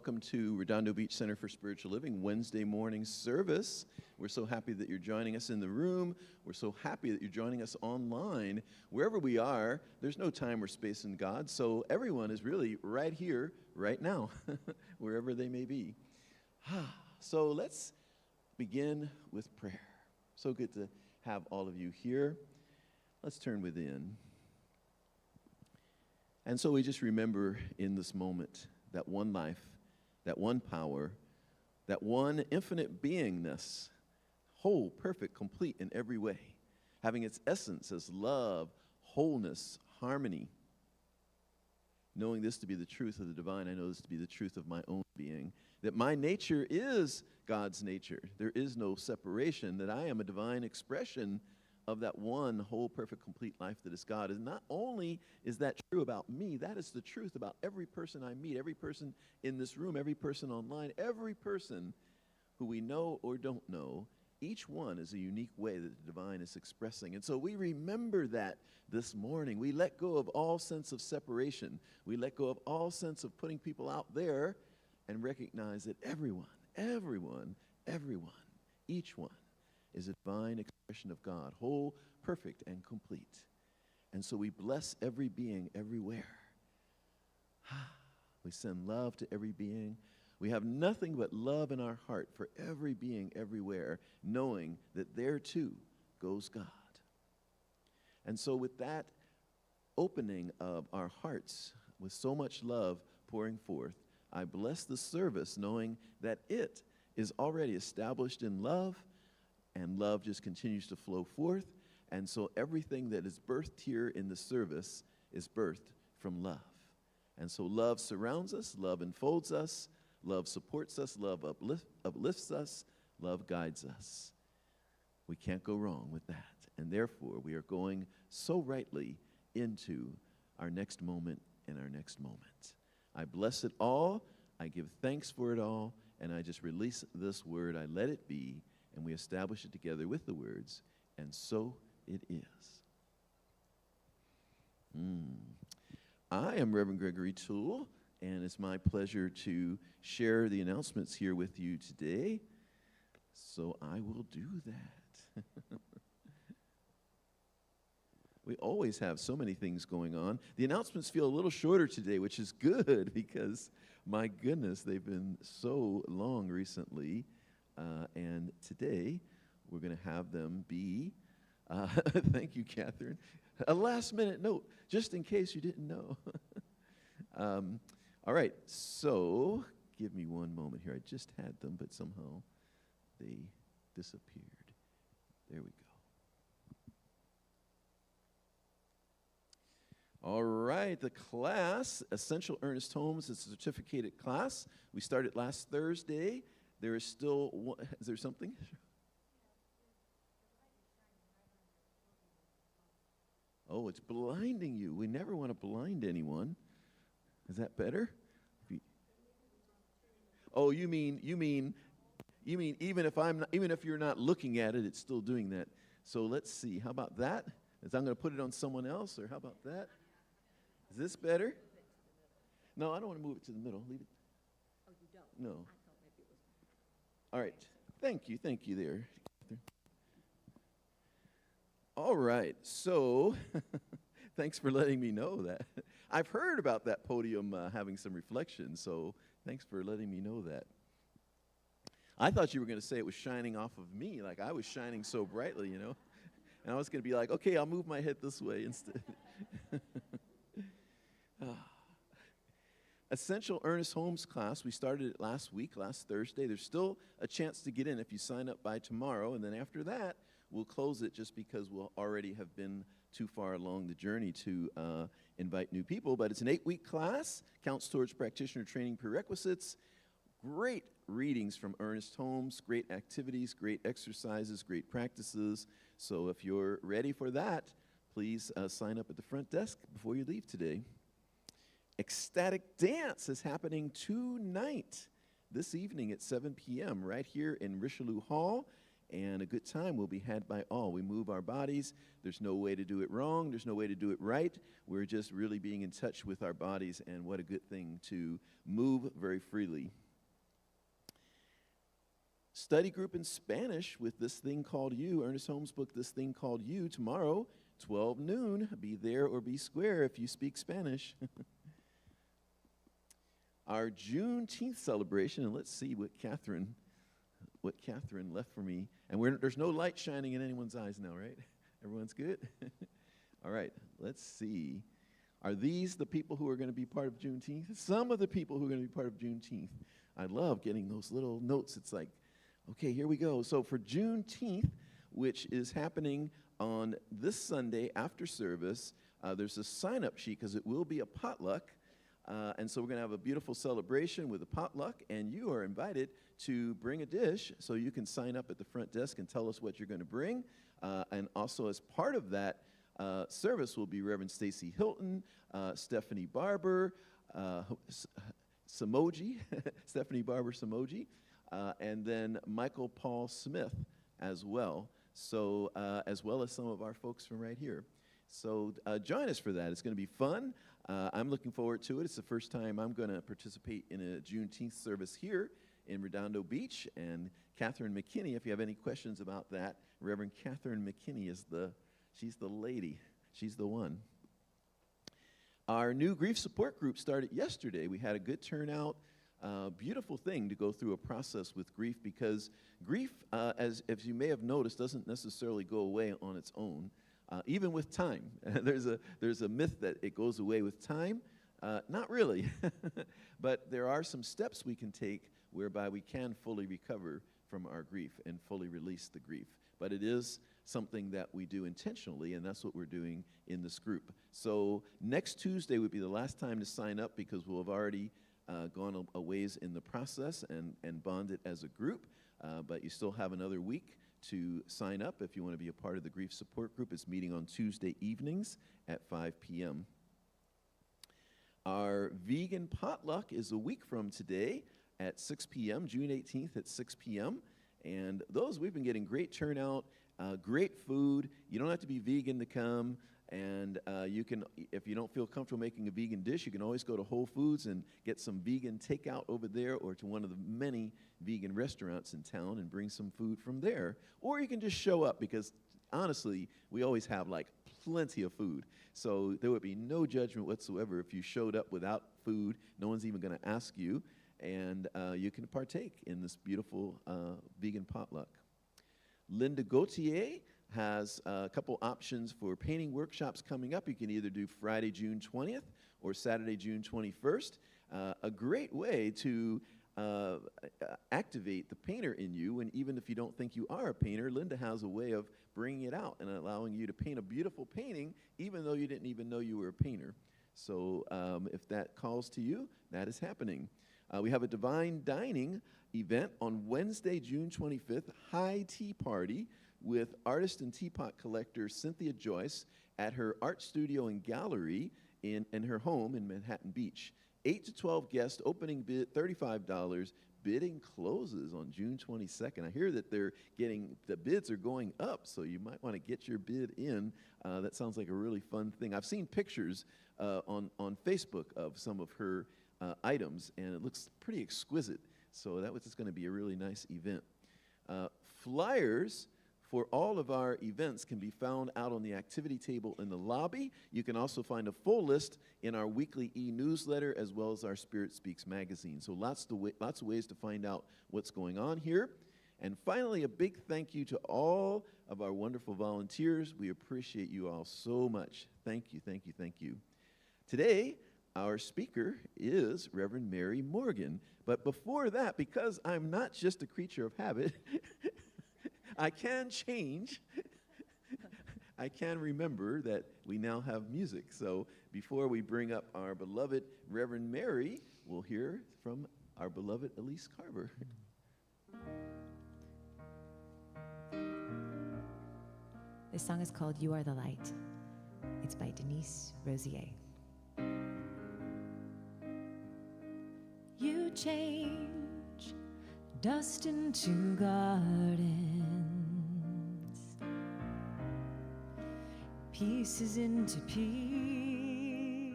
Welcome to Redondo Beach Center for Spiritual Living Wednesday morning service. We're so happy that you're joining us in the room. We're so happy that you're joining us online. Wherever we are, there's no time or space in God, so everyone is really right here, right now, wherever they may be. So let's begin with prayer. So good to have all of you here. Let's turn within. And so we just remember in this moment that one life, that one power, that one infinite beingness, whole, perfect, complete in every way, having its essence as love, wholeness, harmony. Knowing this to be the truth of the divine, I know this to be the truth of my own being, that my nature is God's nature. There is no separation, that I am a divine expression of that one whole, perfect, complete life that is God. And not only is that true about me, that is the truth about every person I meet, every person in this room, every person online, every person who we know or don't know. Each one is a unique way that the divine is expressing. And so we remember that this morning. We let go of all sense of separation. We let go of all sense of putting people out there and recognize that everyone, each one is a divine expression of God, whole, perfect, and complete. And so we bless every being everywhere. We send love to every being. We have nothing but love in our heart for every being everywhere, knowing that there too goes God. And so with that opening of our hearts, with so much love pouring forth, I bless the service knowing that it is already established in love, and love just continues to flow forth. And so everything that is birthed here in the service is birthed from love. And so love surrounds us, love enfolds us, love supports us, love uplifts us, love guides us. We can't go wrong with that. And therefore, we are going so rightly into our next moment and our next moment. I bless it all. I give thanks for it all. And I just release this word. I let it be. And we establish it together with the words, and so it is. I am Reverend Gregory Toole, and it's my pleasure to share the announcements here with you today. So I will do that. We always have so many things going on. The announcements feel a little shorter today, which is good because, my goodness, they've been so long recently. And today, we're going to have them be, thank you, Catherine, a last-minute note, just in case you didn't know. All right, so give me one moment here. I just had them, but somehow they disappeared. There we go. All right, the class, Essential Ernest Holmes, is a certificated class. We started last Thursday. There is still one, is there something? Oh, it's blinding you. We never want to blind anyone. Is that better? Oh, you mean even if you're not looking at it, it's still doing that. So let's see. How about that? Is I'm going to put it on someone else, or how about that? Is this better? No, I don't want to move it to the middle. Leave it. Oh, you don't? No. All right. Thank you there. All right. So thanks for letting me know that. I've heard about that podium having some reflection, so thanks for letting me know that. I thought you were going to say it was shining off of me, like I was shining so brightly, you know. And I was going to be like, okay, I'll move my head this way instead. Essential Ernest Holmes class, we started it last Thursday. There's still a chance to get in if you sign up by tomorrow, and then after that, we'll close it just because we'll already have been too far along the journey to invite new people. But it's an 8-week class, counts towards practitioner training prerequisites. Great readings from Ernest Holmes, great activities, great exercises, great practices. So if you're ready for that, please sign up at the front desk before you leave today. Ecstatic Dance is happening tonight, this evening at 7 p.m. right here in Richelieu Hall. and a good time will be had by all. We move our bodies. There's no way to do it wrong. There's no way to do it right. We're just really being in touch with our bodies, and what a good thing to move very freely. Study group in Spanish with This Thing Called You, Ernest Holmes' book, This Thing Called You, tomorrow, 12 noon. Be there or be square if you speak Spanish. Our Juneteenth celebration, and let's see what Catherine left for me. And there's no light shining in anyone's eyes now, right? Everyone's good? All right, let's see. Are these the people who are going to be part of Juneteenth? Some of the people who are going to be part of Juneteenth. I love getting those little notes. It's like, okay, here we go. So for Juneteenth, which is happening on this Sunday after service, there's a sign-up sheet because it will be a potluck. And so we're going to have a beautiful celebration with a potluck, and you are invited to bring a dish so you can sign up at the front desk and tell us what you're going to bring. And also as part of that service will be Reverend Stacy Hilton, Stephanie Barber, Samoji, Stephanie Barber Samoji, and then Michael Paul Smith as well. So as well as some of our folks from right here. So join us for that. It's going to be fun. I'm looking forward to it. It's the first time I'm going to participate in a Juneteenth service here in Redondo Beach. And Catherine McKinney, if you have any questions about that, Reverend Catherine McKinney she's the lady. She's the one. Our new grief support group started yesterday. We had a good turnout. Beautiful thing to go through a process with grief, because grief, as you may have noticed, doesn't necessarily go away on its own. Even with time. There's a myth that it goes away with time. Not really. But there are some steps we can take whereby we can fully recover from our grief and fully release the grief. But it is something that we do intentionally, and that's what we're doing in this group. So next Tuesday would be the last time to sign up, because we'll have already gone a ways in the process and bonded as a group. But you still have another week to sign up if you want to be a part of the grief support group. It's meeting on Tuesday evenings at 5 p.m. Our vegan potluck is a week from today at 6 p.m., June 18th at 6 p.m. And we've been getting great turnout, great food. You don't have to be vegan to come. And you can, if you don't feel comfortable making a vegan dish, you can always go to Whole Foods and get some vegan takeout over there, or to one of the many vegan restaurants in town and bring some food from there. Or you can just show up, because honestly, we always have like plenty of food. So there would be no judgment whatsoever if you showed up without food. No one's even going to ask you. And you can partake in this beautiful vegan potluck. Linda Gauthier has a couple options for painting workshops coming up. You can either do Friday, June 20th or Saturday, June 21st. A great way to activate the painter in you, and even if you don't think you are a painter, Linda has a way of bringing it out and allowing you to paint a beautiful painting even though you didn't even know you were a painter. So if that calls to you, that is happening. We have a Divine Dining event on Wednesday, June 25th, high tea party with artist and teapot collector Cynthia Joyce at her art studio and gallery in her home in Manhattan Beach. 8 to 12 guests, opening bid $35. Bidding closes on June 22nd. I hear that the bids are going up, so you might want to get your bid in. That sounds like a really fun thing. I've seen pictures on Facebook of some of her items, and it looks pretty exquisite. So that was just going to be a really nice event. Flyers for all of our events can be found out on the activity table in the lobby. You can also find a full list in our weekly e-newsletter, as well as our Spirit Speaks magazine. So lots of ways to find out what's going on here. And finally, a big thank you to all of our wonderful volunteers. We appreciate you all so much. Thank you, thank you, thank you. Today, our speaker is Reverend Mary Morgan. But before that, because I'm not just a creature of habit, I can change. I can remember that we now have music. So before we bring up our beloved Reverend Mary, we'll hear from our beloved Elise Carver. This song is called You Are the Light. It's by Denise Rosier. You change dust into gardens, pieces into peace,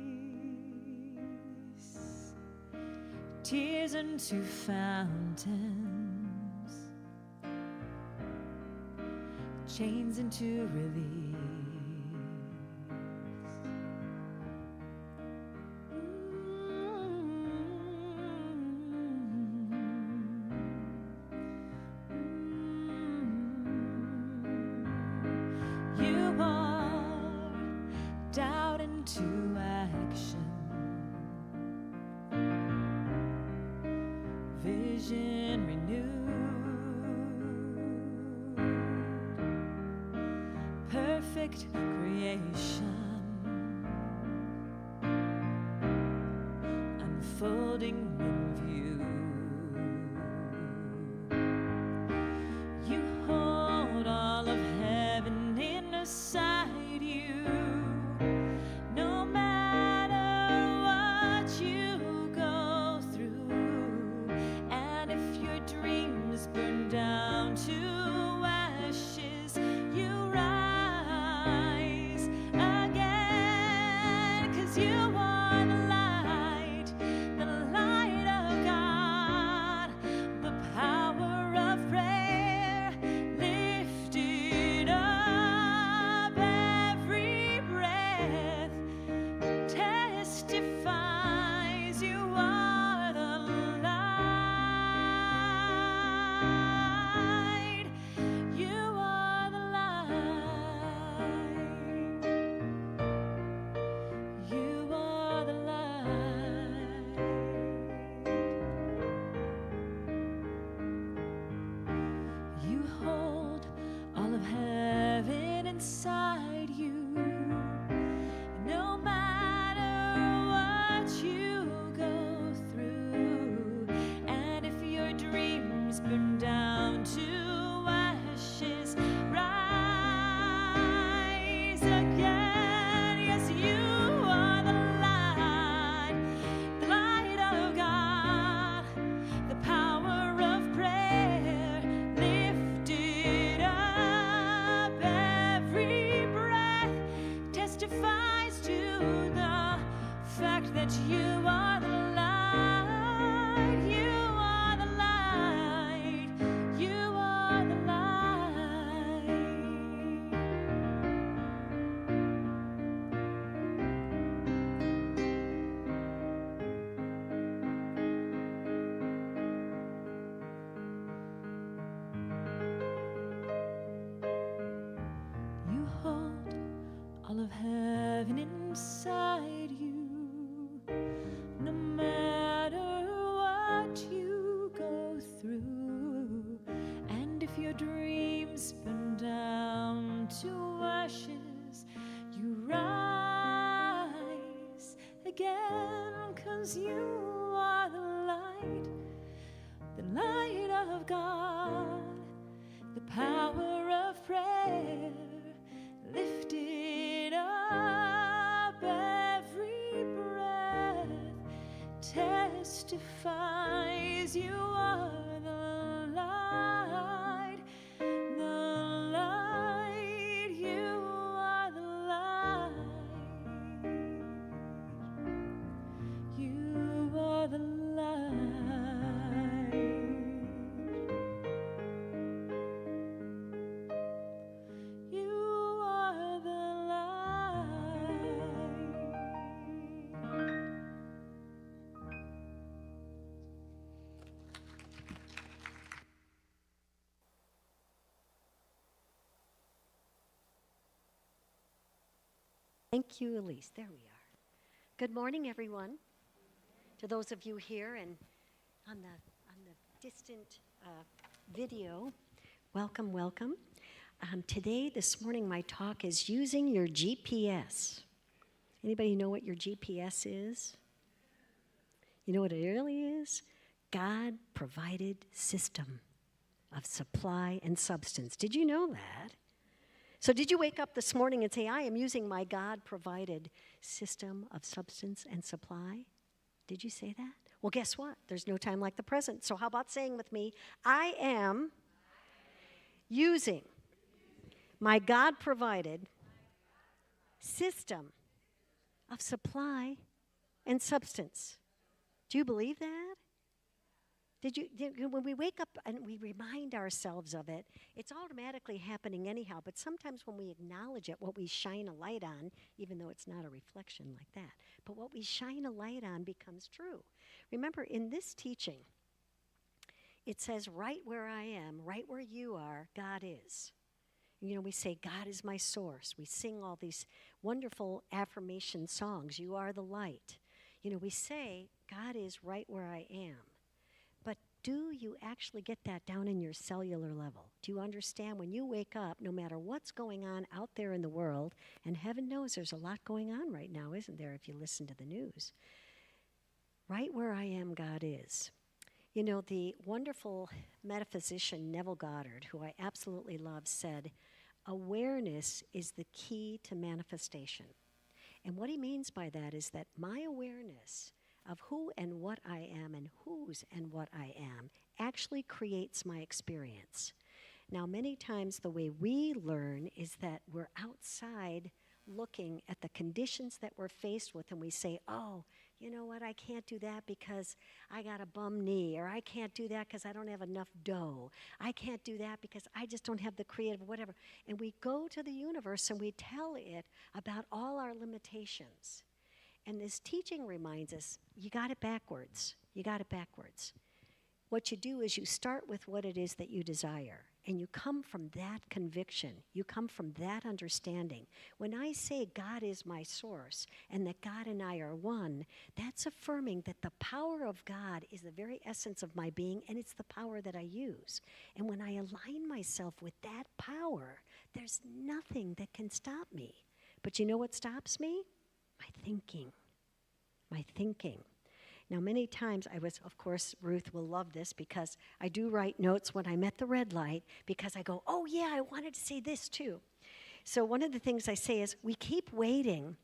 tears into fountains, chains into release. You are doubt into action, vision renewed, perfect creation, unfolding in view. You hold all of heaven inside you, no matter what you go through. And if your dreams burn down to ashes, you rise again, 'cause you are the light of God, the power of prayer lifted up. Every breath testifies you are the light. You are the light. You are the light. You hold all of heaven inside you, no matter what you go through. And if your dreams burn down to ashes, rise again. Yes, you are the light of God, the power of prayer lifted up. Every breath testifies to the fact that you are the light. You are the light. You are the light. You hold all of heaven inside you, no matter what you go through. And if your dreams burn down to ashes, you rise again, 'cause you are the light of God, the power of prayer lifted up. Every breath testifies you are the light, the light. You are the light. You are the light. You are the light. Thank you, Elise. There we are. Good morning, everyone. To those of you here and on the distant video, welcome, welcome. This morning, my talk is using your GPS. Anybody know what your GPS is? You know what it really is? God-provided system of supply and substance. Did you know that? So did you wake up this morning and say, I am using my God-provided system of substance and supply? Did you say that? Well, guess what? There's no time like the present. So how about saying with me, I am using my God-provided system of supply and substance. Do you believe that? When we wake up and we remind ourselves of it, it's automatically happening anyhow. But sometimes when we acknowledge it, what we shine a light on, even though it's not a reflection like that, but what we shine a light on becomes true. Remember, in this teaching, it says, right where I am, right where you are, God is. You know, we say, God is my source. We sing all these wonderful affirmation songs. You are the light. You know, we say, God is right where I am. But do you actually get that down in your cellular level? Do you understand when you wake up, no matter what's going on out there in the world, and heaven knows there's a lot going on right now, isn't there, if you listen to the news? Right where I am, God is. You know, the wonderful metaphysician Neville Goddard, who I absolutely love, said, awareness is the key to manifestation. And what he means by that is that my awareness of who and what I am and whose and what I am actually creates my experience. Now, many times the way we learn is that we're outside looking at the conditions that we're faced with, and we say, oh, you know what, I can't do that because I got a bum knee, or I can't do that because I don't have enough dough. I can't do that because I just don't have the creative whatever. And we go to the universe and we tell it about all our limitations. And this teaching reminds us, you got it backwards. You got it backwards. What you do is you start with what it is that you desire, and you come from that conviction. You come from that understanding. When I say God is my source and that God and I are one, that's affirming that the power of God is the very essence of my being, and it's the power that I use. And when I align myself with that power, there's nothing that can stop me. But you know what stops me? My thinking. My thinking. Now, many times of course, Ruth will love this because I do write notes when I'm at the red light because I go, oh yeah, I wanted to say this too. So one of the things I say is we keep waiting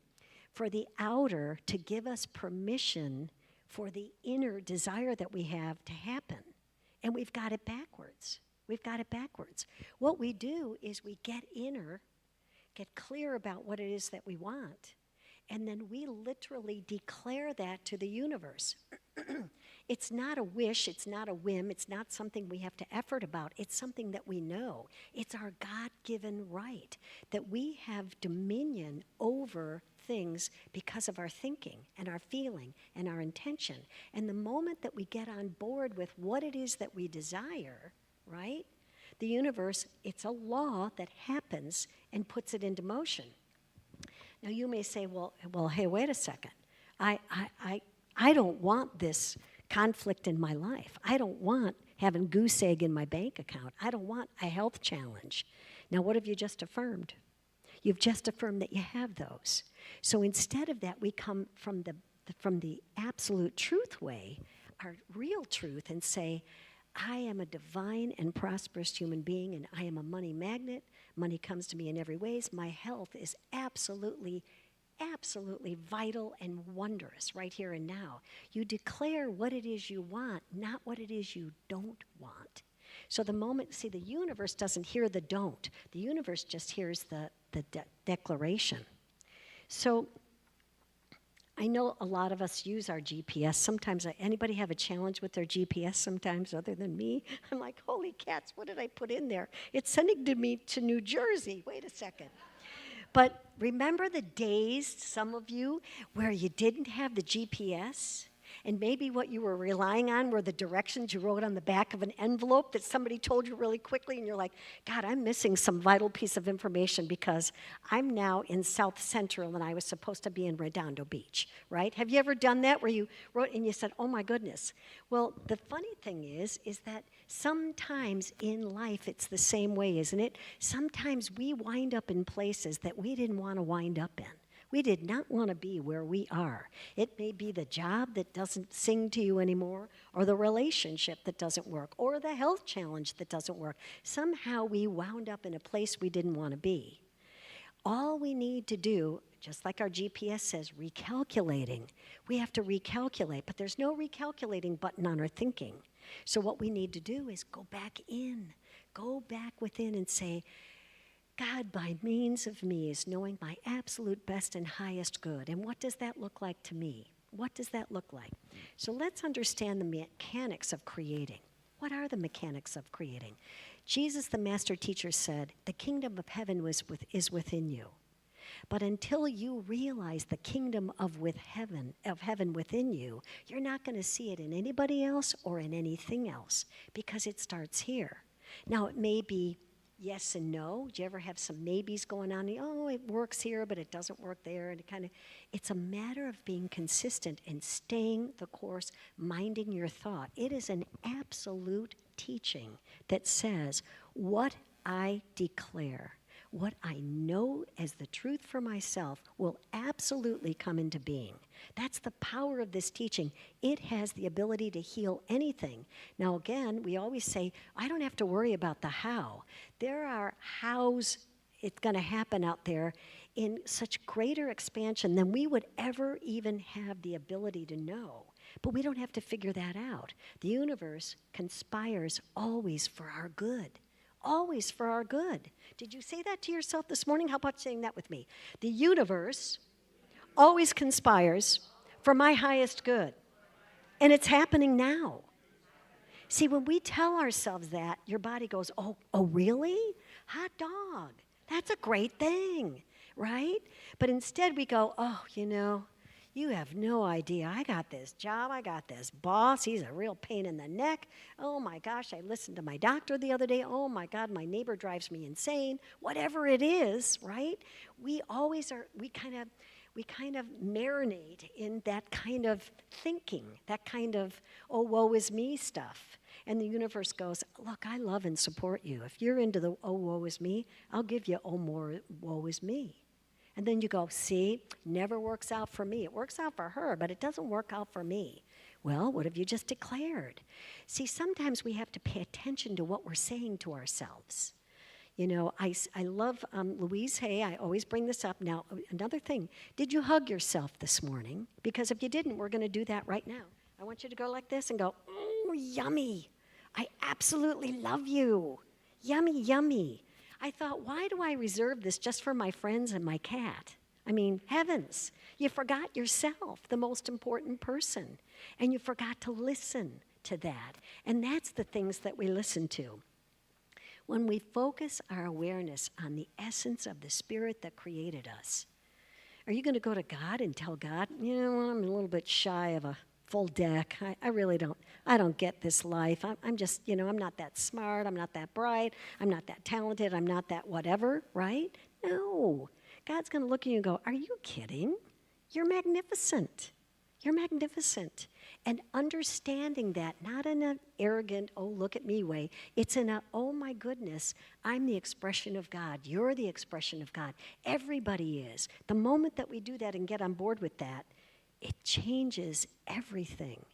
for the outer to give us permission for the inner desire that we have to happen. And we've got it backwards. We've got it backwards. What we do is we get inner, get clear about what it is that we want, and then we literally declare that to the universe. It's not a wish, it's not a whim, it's not something we have to effort about. It's something that we know. It's our God-given right that we have dominion over things because of our thinking and our feeling and our intention. And the moment that we get on board with what it is that we desire, right? The universe, it's a law that happens and puts it into motion. Now you may say, well, hey, wait a second. I don't want this conflict in my life. I don't want having goose egg in my bank account. I don't want a health challenge. Now what have you just affirmed? You've just affirmed that you have those. So instead of that, we come from the absolute truth way, our real truth, and say, I am a divine and prosperous human being, and I am a money magnet. Money comes to me in every way. My health is absolutely vital and wondrous right here and now. You declare what it is you want, not what it is you don't want. So the moment, see, the universe doesn't hear the don't. The universe just hears the declaration. So I know a lot of us use our GPS. Sometimes, anybody have a challenge with their GPS sometimes other than me? I'm like, holy cats, what did I put in there? It's sending me to New Jersey. Wait a second. But remember the days, some of you, where you didn't have the GPS? And maybe what you were relying on were the directions you wrote on the back of an envelope that somebody told you really quickly, and you're like, God, I'm missing some vital piece of information because I'm now in South Central and I was supposed to be in Redondo Beach, right? Have you ever done that where you wrote and you said, oh my goodness? Well, the funny thing is that sometimes in life it's the same way, isn't it? Sometimes we wind up in places that we didn't want to wind up in. We did not want to be where we are. It may be the job that doesn't sing to you anymore, or the relationship that doesn't work, or the health challenge that doesn't work. Somehow we wound up in a place we didn't want to be. All we need to do, just like our GPS says, recalculating. We have to recalculate, but there's no recalculating button on our thinking. So what we need to do is go back within and say, God, by means of me, is knowing my absolute best and highest good. And what does that look like to me? What does that look like? So let's understand the mechanics of creating. What are the mechanics of creating? Jesus, the master teacher, said, the kingdom of heaven is within you. But until you realize the kingdom of heaven within you, you're not going to see it in anybody else or in anything else, because it starts here. Now, it may be yes and no. Do you ever have some maybes going on? Oh, it works here, but it doesn't work there. And it's a matter of being consistent and staying the course, minding your thought. It is an absolute teaching that says, what I declare, what I know as the truth for myself will absolutely come into being. That's the power of this teaching. It has the ability to heal anything. Now, again, we always say, I don't have to worry about the how. There are hows it's going to happen out there in such greater expansion than we would ever even have the ability to know. But we don't have to figure that out. The universe conspires always for our good. Always for our good. Did you say that to yourself this morning? How about saying that with me? The universe always conspires for my highest good. And it's happening now. See, when we tell ourselves that, your body goes, oh, really? Hot dog. That's a great thing, right? But instead we go, oh, you have no idea. I got this job. I got this boss. He's a real pain in the neck. Oh, my gosh, I listened to my doctor the other day. Oh, my God, my neighbor drives me insane. Whatever it is, right? We kind of marinate in that kind of thinking, that kind of, oh, woe is me stuff. And the universe goes, look, I love and support you. If you're into the, oh, woe is me, I'll give you, oh, more woe is me. And then you go, see, never works out for me. It works out for her, but it doesn't work out for me. Well, what have you just declared? See, sometimes we have to pay attention to what we're saying to ourselves. I love Louise Hay. I always bring this up. Now, another thing, did you hug yourself this morning? Because if you didn't, we're going to do that right now. I want you to go like this and go, oh, yummy. I absolutely love you. Yummy, yummy. I thought, why do I reserve this just for my friends and my cat? I mean, heavens, you forgot yourself, the most important person, and you forgot to listen to that. And that's the things that we listen to. When we focus our awareness on the essence of the spirit that created us, are you going to go to God and tell God, I'm a little bit shy of a full deck. I really don't get this life. I'm just, I'm not that smart. I'm not that bright. I'm not that talented. I'm not that whatever, right? No. God's going to look at you and go, are you kidding? You're magnificent. You're magnificent. And understanding that, not in an arrogant, oh, look at me way. It's in a, oh, my goodness, I'm the expression of God. You're the expression of God. Everybody is. The moment that we do that and get on board with that, it changes everything.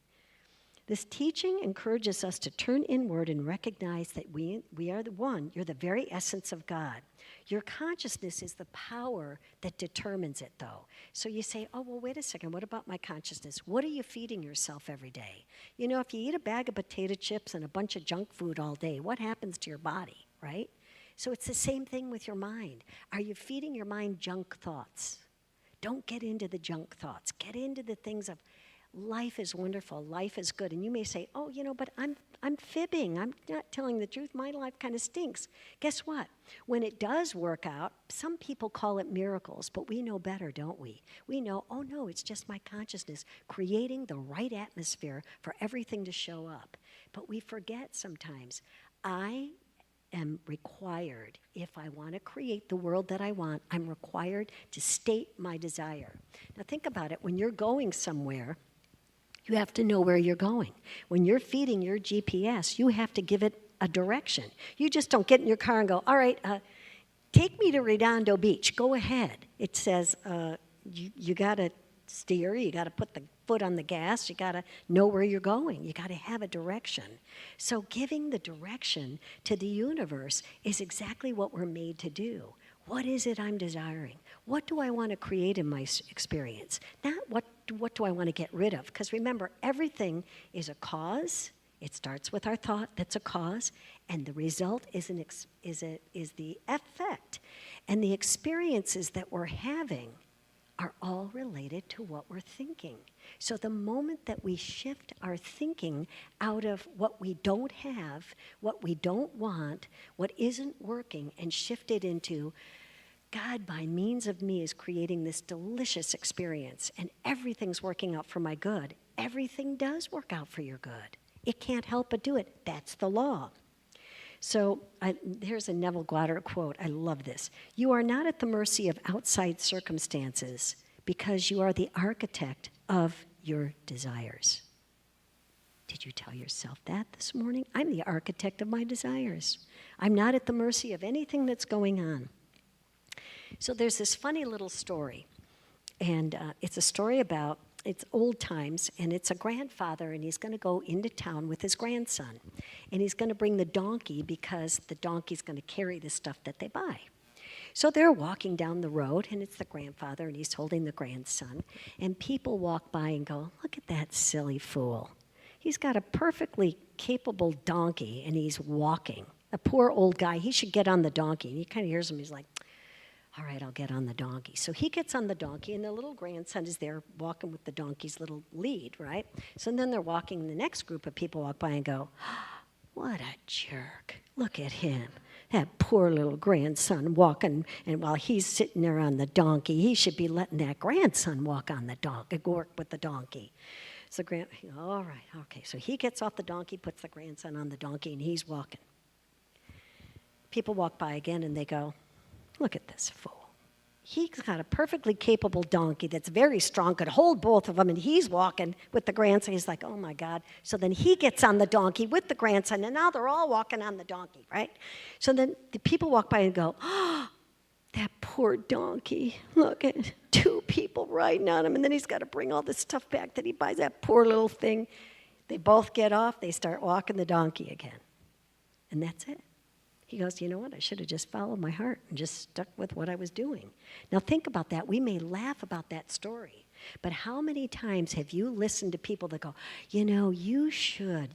This teaching encourages us to turn inward and recognize that we are the one. You're the very essence of God. Your consciousness is the power that determines it, though. So you say, oh, well, wait a second. What about my consciousness? What are you feeding yourself every day? If you eat a bag of potato chips and a bunch of junk food all day, what happens to your body, right? So it's the same thing with your mind. Are you feeding your mind junk thoughts? Don't get into the junk thoughts. Get into the things of life is wonderful, life is good. And you may say, oh, but I'm fibbing. I'm not telling the truth. My life kind of stinks. Guess what? When it does work out, some people call it miracles, but we know better, don't we? We know, oh, no, it's just my consciousness creating the right atmosphere for everything to show up. But we forget sometimes, I am required, if I want to create the world that I want, I'm required to state my desire. Now think about it. When you're going somewhere, you have to know where you're going. When you're feeding your GPS, you have to give it a direction. You just don't get in your car and go, all right, take me to Redondo Beach. Go ahead. It says you got to steer. You got to put the foot on the gas. You got to know where you're going. You got to have a direction. So giving the direction to the universe is exactly what we're made to do. What is it I'm desiring? What do I want to create in my experience? Not what do I want to get rid of? Because remember, everything is a cause It starts with our thought that's a cause, and the result is the effect. And the experiences that we're having are all related to what we're thinking. So the moment that we shift our thinking out of what we don't have, what we don't want, what isn't working, and shift it into God, by means of me, is creating this delicious experience, and everything's working out for my good. Everything does work out for your good. It can't help but do it. That's the law. So here's a Neville Goddard quote. I love this. You are not at the mercy of outside circumstances because you are the architect of your desires. Did you tell yourself that this morning? I'm the architect of my desires. I'm not at the mercy of anything that's going on. So there's this funny little story, and it's a story about, it's old times, and it's a grandfather, and he's going to go into town with his grandson, and he's going to bring the donkey because the donkey's going to carry the stuff that they buy. So they're walking down the road, and it's the grandfather, and he's holding the grandson, and people walk by and go, look at that silly fool. He's got a perfectly capable donkey, and he's walking. A poor old guy, he should get on the donkey. And he kind of hears him, he's like, all right, I'll get on the donkey. So he gets on the donkey, and the little grandson is there walking with the donkey's little lead, right? So then they're walking, and the next group of people walk by and go, what a jerk. Look at him. That poor little grandson walking, and while he's sitting there on the donkey, he should be letting that grandson walk on the donkey, work with the donkey. So all right, okay. So he gets off the donkey, puts the grandson on the donkey, and he's walking. People walk by again, and they go, look at this fool. He's got a perfectly capable donkey that's very strong, could hold both of them, and he's walking with the grandson. He's like, oh my God. So then he gets on the donkey with the grandson, and now they're all walking on the donkey, right? So then the people walk by and go, oh, that poor donkey. Look at two people riding on him, and then he's got to bring all this stuff back that he buys, that poor little thing. They both get off, they start walking the donkey again. And that's it. He goes, you know what, I should have just followed my heart and just stuck with what I was doing. Now think about that. We may laugh about that story, but how many times have you listened to people that go, you should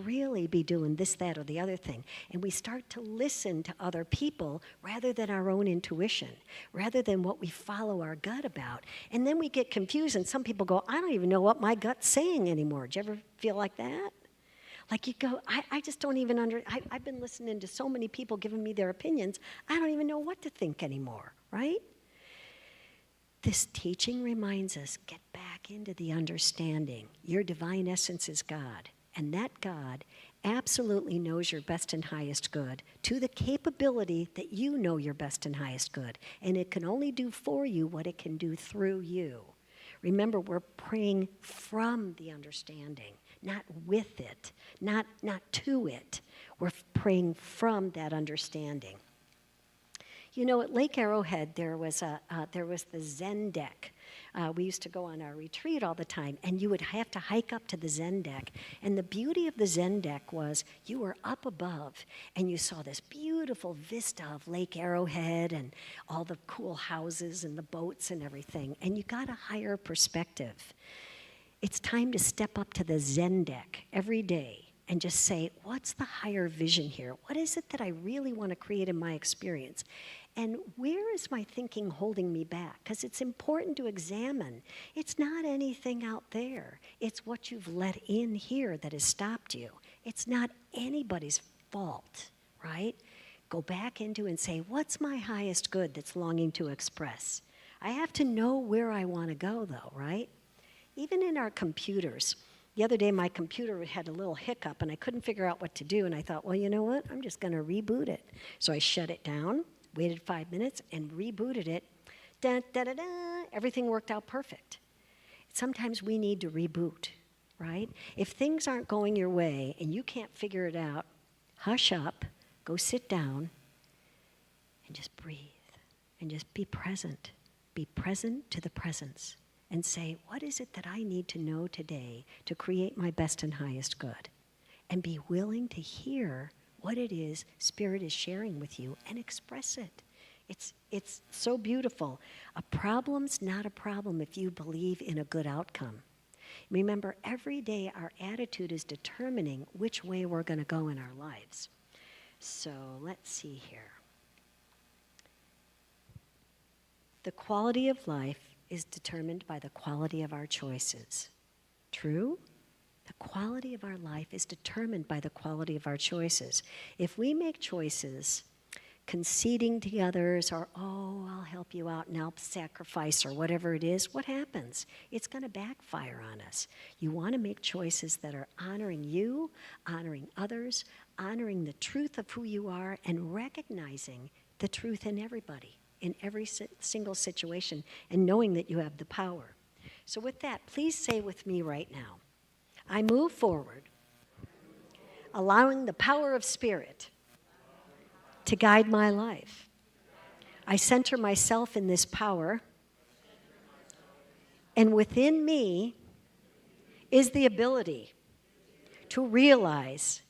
really be doing this, that, or the other thing. And we start to listen to other people rather than our own intuition, rather than what we follow our gut about. And then we get confused, and some people go, I don't even know what my gut's saying anymore. Do you ever feel like that? Like you go, I just don't even I've been listening to so many people giving me their opinions, I don't even know what to think anymore, right? This teaching reminds us, get back into the understanding. Your divine essence is God, and that God absolutely knows your best and highest good to the capability that you know your best and highest good, and it can only do for you what it can do through you. Remember, we're praying from the understanding, not with it, not to it. We're praying from that understanding. At Lake Arrowhead, there was the Zen deck. We used to go on our retreat all the time, and you would have to hike up to the Zen deck. And the beauty of the Zen deck was you were up above, and you saw this beautiful vista of Lake Arrowhead and all the cool houses and the boats and everything, and you got a higher perspective. It's time to step up to the Zen deck every day and just say, what's the higher vision here? What is it that I really want to create in my experience? And where is my thinking holding me back? Because it's important to examine. It's not anything out there. It's what you've let in here that has stopped you. It's not anybody's fault, right? Go back into and say, what's my highest good that's longing to express? I have to know where I want to go, though, right? Even in our computers. The other day, my computer had a little hiccup, and I couldn't figure out what to do. And I thought, well, you know what? I'm just going to reboot it. So I shut it down, waited 5 minutes, and rebooted it. Da-da-da-da, everything worked out perfect. Sometimes we need to reboot, right? If things aren't going your way and you can't figure it out, hush up, go sit down, and just breathe, and just be present. Be present to the presence. And say, what is it that I need to know today to create my best and highest good? And be willing to hear what it is Spirit is sharing with you and express it. It's so beautiful. A problem's not a problem if you believe in a good outcome. Remember, every day our attitude is determining which way we're going to go in our lives. So let's see here. The quality of life is determined by the quality of our choices. True? The quality of our life is determined by the quality of our choices. If we make choices conceding to others, or, oh, I'll help you out and I'll sacrifice, or whatever it is, what happens? It's going to backfire on us. You want to make choices that are honoring you, honoring others, honoring the truth of who you are, and recognizing the truth in everybody, in every single situation, and knowing that you have the power. So with that, please say with me right now, I move forward, allowing the power of Spirit to guide my life. I center myself in this power, and within me is the ability to realize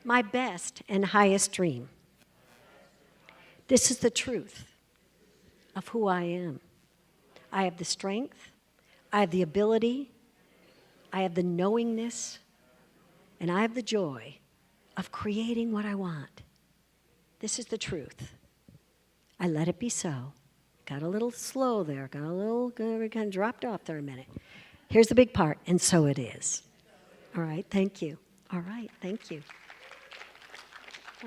my best and highest dream. This is the truth of who I am. I have the strength, I have the ability, I have the knowingness, and I have the joy of creating what I want. This is the truth. I let it be so. Got a little slow there, kind of dropped off there a minute. Here's the big part, and so it is. All right, thank you. All right, thank you.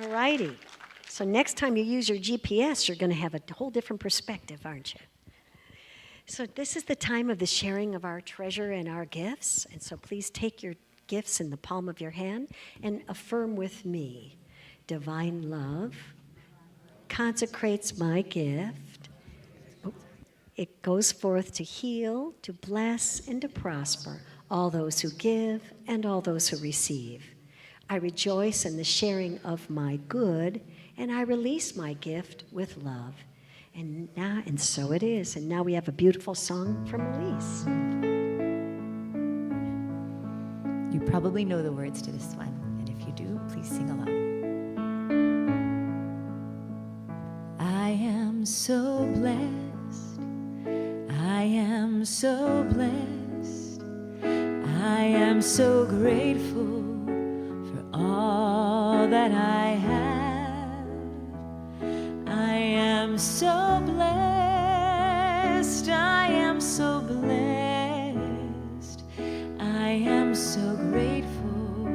All righty. So next time you use your GPS, you're going to have a whole different perspective, aren't you? So this is the time of the sharing of our treasure and our gifts. And so please take your gifts in the palm of your hand and affirm with me. Divine love consecrates my gift. It goes forth to heal, to bless, and to prosper all those who give and all those who receive. I rejoice in the sharing of my good, and I release my gift with love. And so it is. And now we have a beautiful song from Elise. You probably know the words to this one, and if you do, please sing along. I am so blessed. I am so blessed. I am so grateful for all that I have. I am so blessed. I am so blessed. I am so grateful.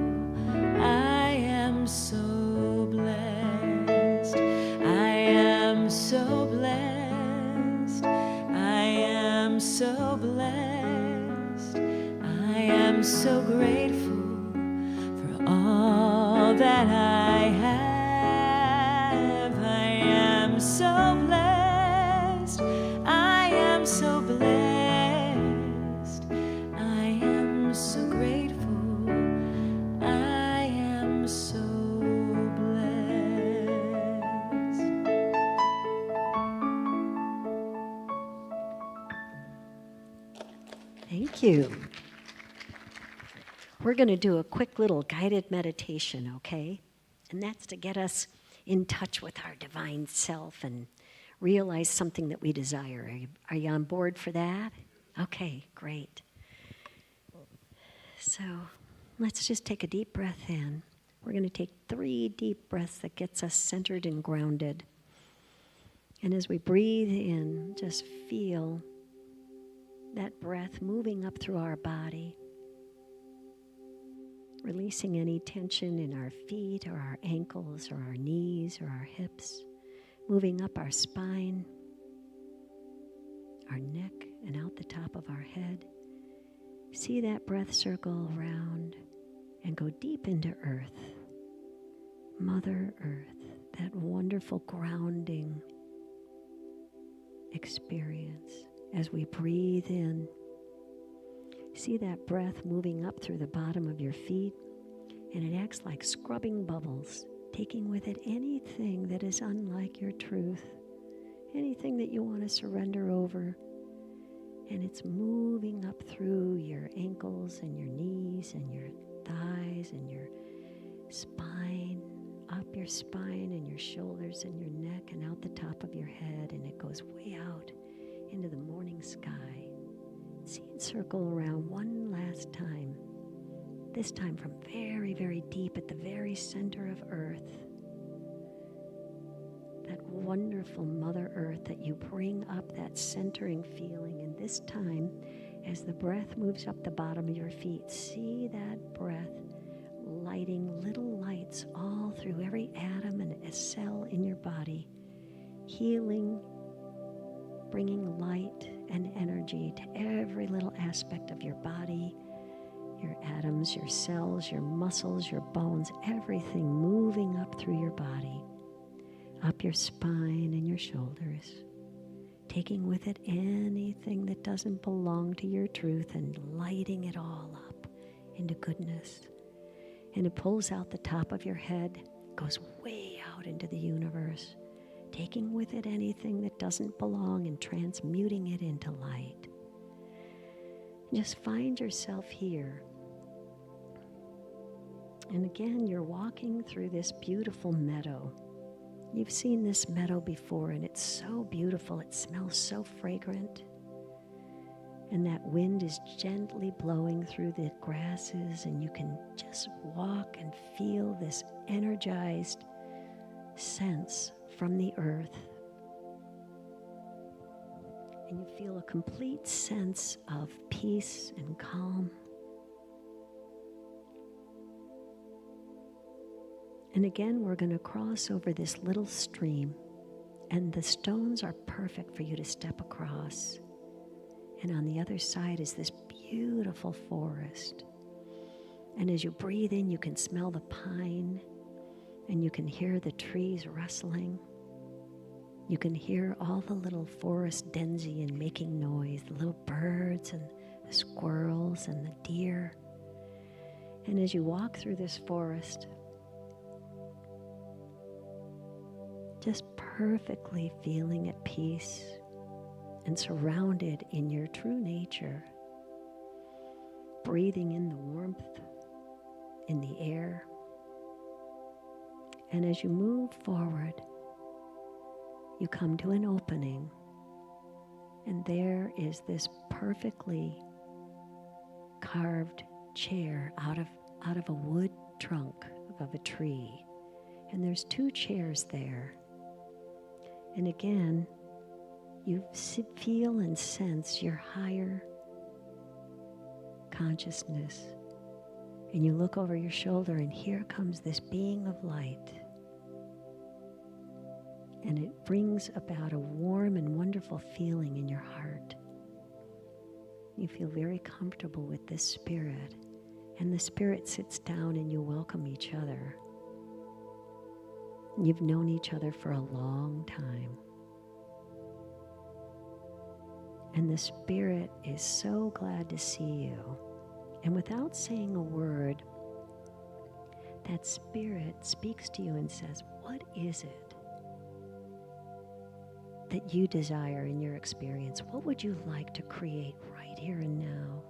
I am so blessed. I am so blessed. I am so blessed. I am so grateful for all that I have. I am so blessed. I am so blessed. I am so grateful. I am so blessed. Thank you. We're going to do a quick little guided meditation, okay? And that's to get us in touch with our divine self and realize something that we desire. Are you on board for that? Okay, great. So let's just take a deep breath in. We're going to take 3 deep breaths that gets us centered and grounded. And as we breathe in, just feel that breath moving up through our body, releasing any tension in our feet or our ankles or our knees or our hips, moving up our spine, our neck, and out the top of our head. See that breath circle around and go deep into earth, Mother Earth, that wonderful grounding experience. As we breathe in, see that breath moving up through the bottom of your feet, and it acts like scrubbing bubbles, taking with it anything that is unlike your truth, anything that you want to surrender over. And it's moving up through your ankles and your knees and your thighs and your spine, up your spine and your shoulders and your neck and out the top of your head, and it goes way out into the morning sky. See it circle around one last time. This time from very, very deep at the very center of Earth. That wonderful Mother Earth that you bring up, that centering feeling. And this time, as the breath moves up the bottom of your feet, see that breath lighting little lights all through every atom and a cell in your body, healing, bringing light and energy to every little aspect of your body, your atoms, your cells, your muscles, your bones, everything moving up through your body, up your spine and your shoulders, taking with it anything that doesn't belong to your truth and lighting it all up into goodness. And it pulls out the top of your head, goes way out into the universe, taking with it anything that doesn't belong and transmuting it into light. Just find yourself here. And again, you're walking through this beautiful meadow. You've seen this meadow before, and it's so beautiful. It smells so fragrant. And that wind is gently blowing through the grasses, and you can just walk and feel this energized sense from the earth. And you feel a complete sense of peace and calm. And again, we're going to cross over this little stream, and the stones are perfect for you to step across. And on the other side is this beautiful forest. And as you breathe in, you can smell the pine, and you can hear the trees rustling. You can hear all the little forest denizens making noise, the little birds and the squirrels and the deer. And as you walk through this forest, just perfectly feeling at peace and surrounded in your true nature, breathing in the warmth in the air. And as you move forward, you come to an opening, and there is this perfectly carved chair out of a wood trunk of a tree. And there's 2 chairs there. And again, you feel and sense your higher consciousness. And you look over your shoulder, and here comes this being of light. And it brings about a warm and wonderful feeling in your heart. You feel very comfortable with this spirit. And the spirit sits down, and you welcome each other. You've known each other for a long time. And the spirit is so glad to see you. And without saying a word, that spirit speaks to you and says, what is it that you desire in your experience? What would you like to create right here and now?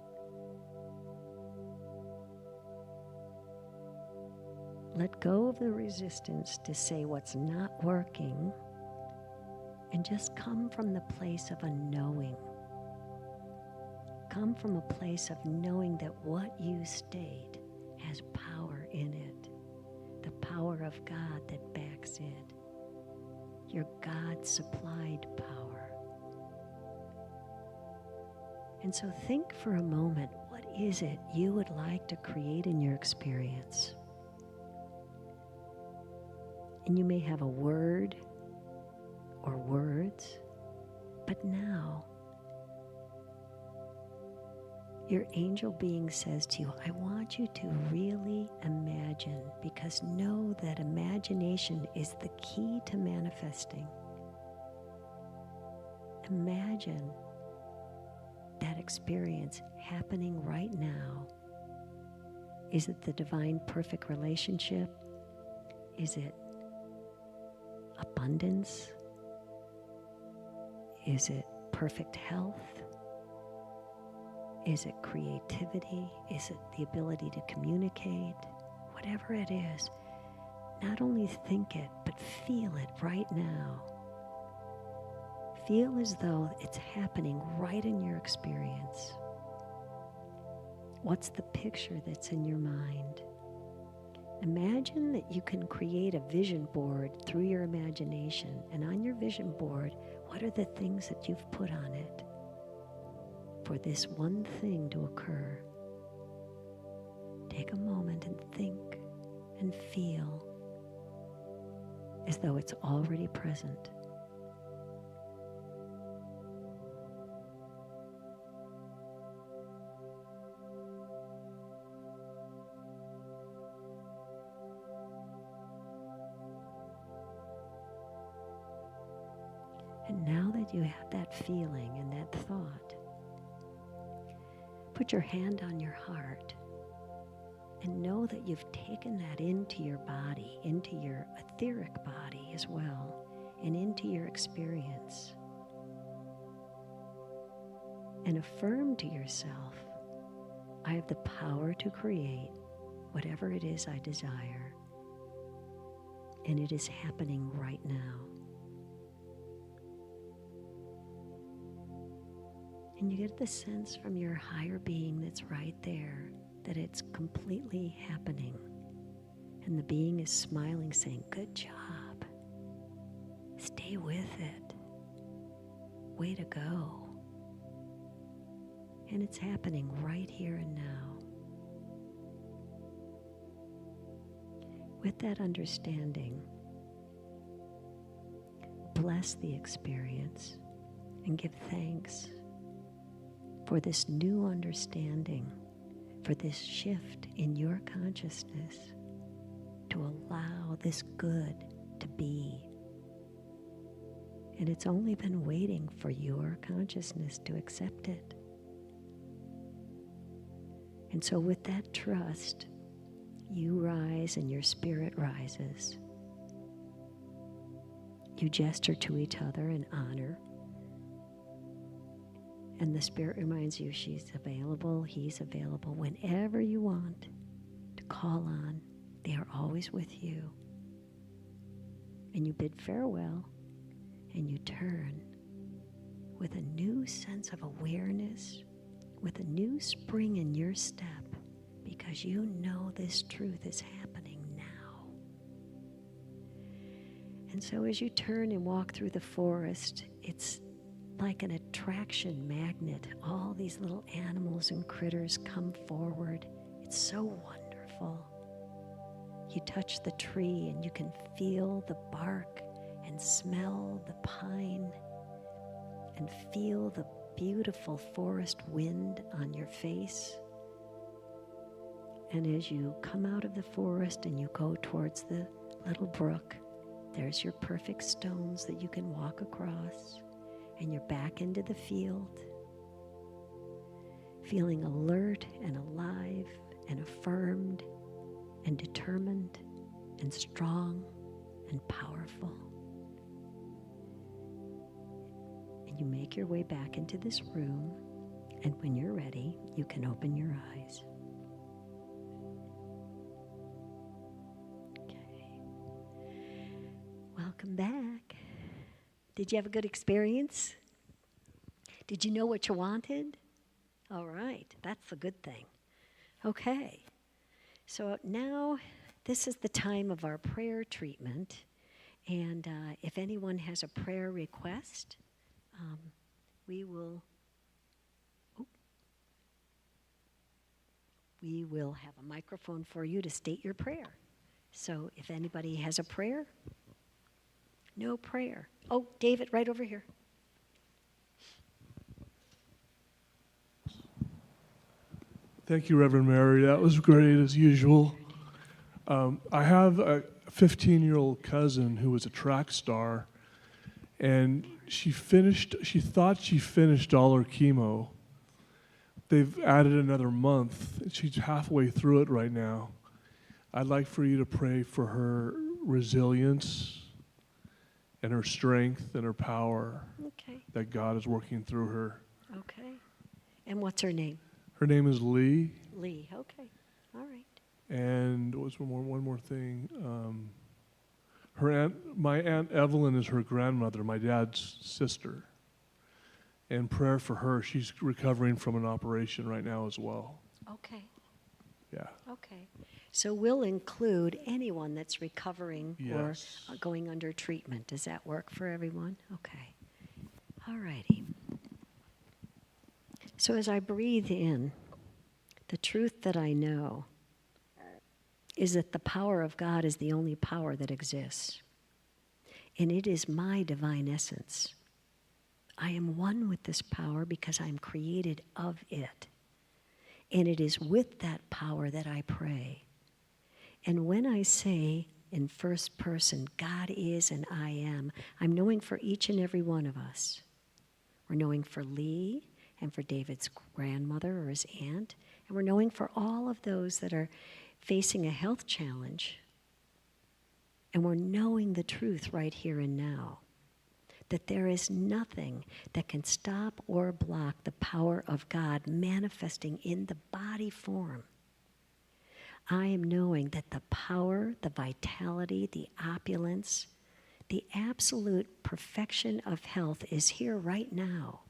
Let go of the resistance to say what's not working, and just come from the place of a knowing. Come from a place of knowing that what you state has power in it, the power of God that backs it, your God-supplied power. And so think for a moment, what is it you would like to create in your experience? And you may have a word or words, but now your angel being says to you, I want you to really imagine, because know that imagination is the key to manifesting. Imagine that experience happening right now. Is it the divine perfect relationship? Is it abundance? Is it perfect health? Is it creativity? Is it the ability to communicate? Whatever it is, not only think it, but feel it right now. Feel as though it's happening right in your experience. What's the picture that's in your mind? Imagine that you can create a vision board through your imagination. And on your vision board, what are the things that you've put on it for this one thing to occur? Take a moment and think and feel as though it's already present. And now that you have that feeling and that thought, put your hand on your heart and know that you've taken that into your body, into your etheric body as well, and into your experience. And affirm to yourself, I have the power to create whatever it is I desire, and it is happening right now. And you get the sense from your higher being that's right there that it's completely happening. And the being is smiling, saying, good job. Stay with it. Way to go. And it's happening right here and now. With that understanding, bless the experience and give thanks for this new understanding, for this shift in your consciousness to allow this good to be. And it's only been waiting for your consciousness to accept it. And so with that trust, you rise and your spirit rises. You gesture to each other in honor. And the spirit reminds you she's available, he's available. Whenever you want to call on, they are always with you. And you bid farewell, and you turn with a new sense of awareness, with a new spring in your step, because you know this truth is happening now. And so as you turn and walk through the forest, it's like an attraction magnet. All these little animals and critters come forward. It's so wonderful. You touch the tree and you can feel the bark and smell the pine and feel the beautiful forest wind on your face. And as you come out of the forest and you go towards the little brook, there's your perfect stones that you can walk across. And you're back into the field, feeling alert and alive and affirmed and determined and strong and powerful. And you make your way back into this room, and when you're ready, you can open your eyes. Okay. Welcome back. Did you have a good experience? Did you know what you wanted? All right, that's a good thing. Okay, so now this is the time of our prayer treatment. And if anyone has a prayer request, we will have a microphone for you to state your prayer. So if anybody has a prayer, no prayer. Oh, David, right over here. Thank you, Reverend Mary. That was great, as usual. I have a 15-year-old cousin who was a track star, and she thought she finished all her chemo. They've added another month. She's halfway through it right now. I'd like for you to pray for her resilience and her strength and her power. Okay. That God is working through her. Okay. And what's her name? Her name is Lee. Lee. Okay. All right. And what was one more thing? My Aunt Evelyn is her grandmother, my dad's sister. And prayer for her. She's recovering from an operation right now as well. Okay, Yeah. okay. So we'll include anyone that's recovering or Yes. going under treatment. Does that work for everyone? Okay. All righty. So as I breathe in, the truth that I know is that the power of God is the only power that exists. And it is my divine essence. I am one with this power because I am created of it. And it is with that power that I pray. And when I say in first person, God is and I am, I'm knowing for each and every one of us. We're knowing for Lee and for David's grandmother or his aunt. And we're knowing for all of those that are facing a health challenge. And we're knowing the truth right here and now. That there is nothing that can stop or block the power of God manifesting in the body form. I am knowing that the power, the vitality, the opulence, the absolute perfection of health is here right now.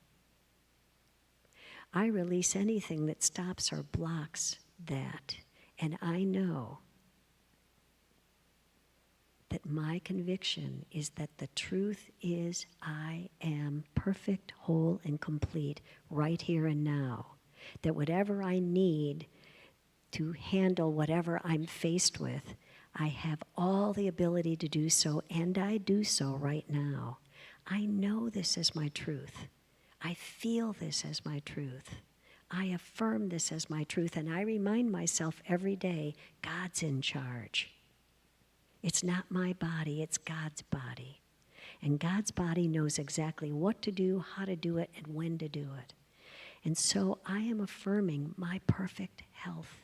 I release anything that stops or blocks that, and I know that my conviction is that the truth is I am perfect, whole, and complete right here and now. That whatever I need to handle whatever I'm faced with, I have all the ability to do so, and I do so right now. I know this as my truth. I feel this as my truth. I affirm this as my truth, and I remind myself every day, God's in charge. It's not my body, it's God's body. And God's body knows exactly what to do, how to do it, and when to do it. And so I am affirming my perfect health.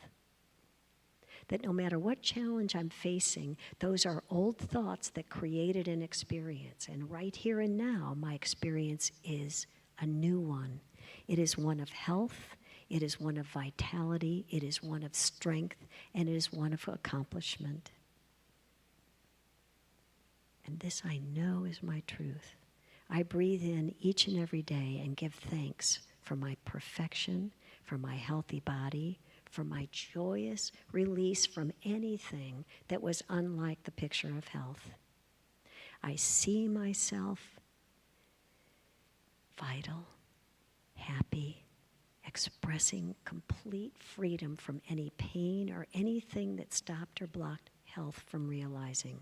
That no matter what challenge I'm facing, those are old thoughts that created an experience. And right here and now, my experience is a new one. It is one of health, it is one of vitality, it is one of strength, and it is one of accomplishment. And this I know is my truth. I breathe in each and every day and give thanks for my perfection, for my healthy body, for my joyous release from anything that was unlike the picture of health. I see myself vital, happy, expressing complete freedom from any pain or anything that stopped or blocked health from realizing.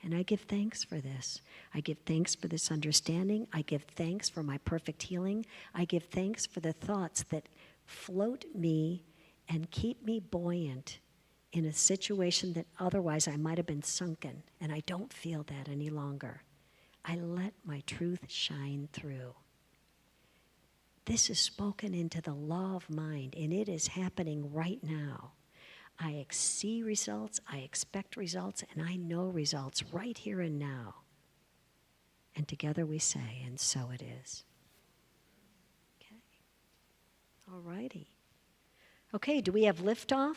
And I give thanks for this. I give thanks for this understanding. I give thanks for my perfect healing. I give thanks for the thoughts that float me and keep me buoyant in a situation that otherwise I might have been sunken, and I don't feel that any longer. I let my truth shine through. This is spoken into the law of mind, and it is happening right now. I see results, I expect results, and I know results right here and now. And together we say, and so it is. Okay. All righty. Okay, do we have liftoff?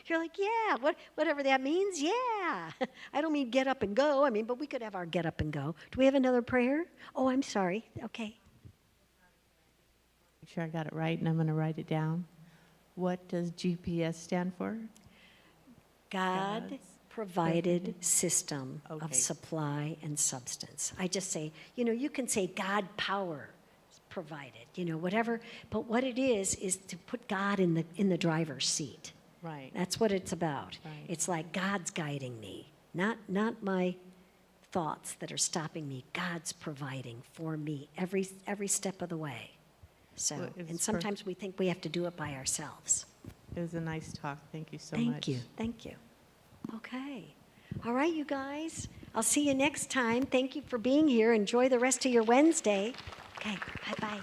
You're like, yeah, whatever that means, yeah. I don't mean get up and go, but we could have our get up and go. Do we have another prayer? Oh, I'm sorry. Okay. Make sure I got it right, and I'm going to write it down. What does GPS stand for? God provided system Okay. of supply and substance. I just say, you can say God power provided, whatever. But what it is to put God in the driver's seat. Right. That's what it's about. Right. It's like God's guiding me, not my thoughts that are stopping me. God's providing for me every step of the way. So, Well, it was and sometimes we think we have to do it by ourselves. It was a nice talk. Thank you so much. Thank you. Okay. All right, you guys. I'll see you next time. Thank you for being here. Enjoy the rest of your Wednesday. Okay, bye-bye.